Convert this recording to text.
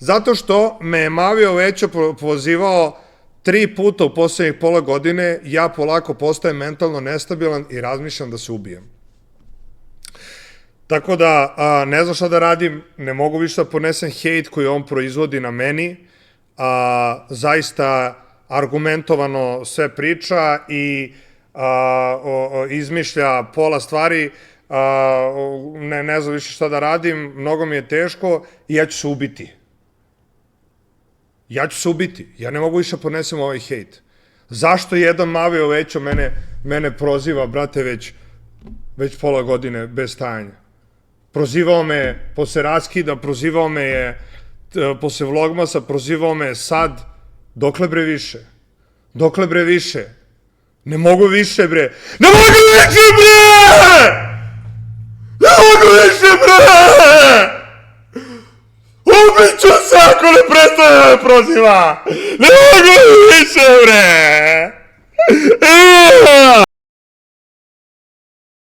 Zato što me je Mavio Većo pozivao 3 puta u poslednjih pola godine, ja polako postajem mentalno nestabilan i razmišljam da se ubijem. Tako da, ne znam šta da radim, ne mogu više da podnesem hejt koji on proizvodi na meni, zaista argumentovano sve priča i izmišlja pola stvari, ne znam više šta da radim, mnogo mi je teško i ja ću se ubiti. Ja ne mogu više podnesem ovaj hejt. Zašto jedan Mavio Većo mene proziva, brate, već pola godine bez stajanja? Prozivao me posle raskida, prozivao me je posle vlogmasa, prozivao me sad. Dokle bre više? Dokle bre više? Ne mogu više bre! Ne mogu više bre! Ne mogu više bre! Ubit ću se ako ne prestane da me proziva! Ne mogu više bre!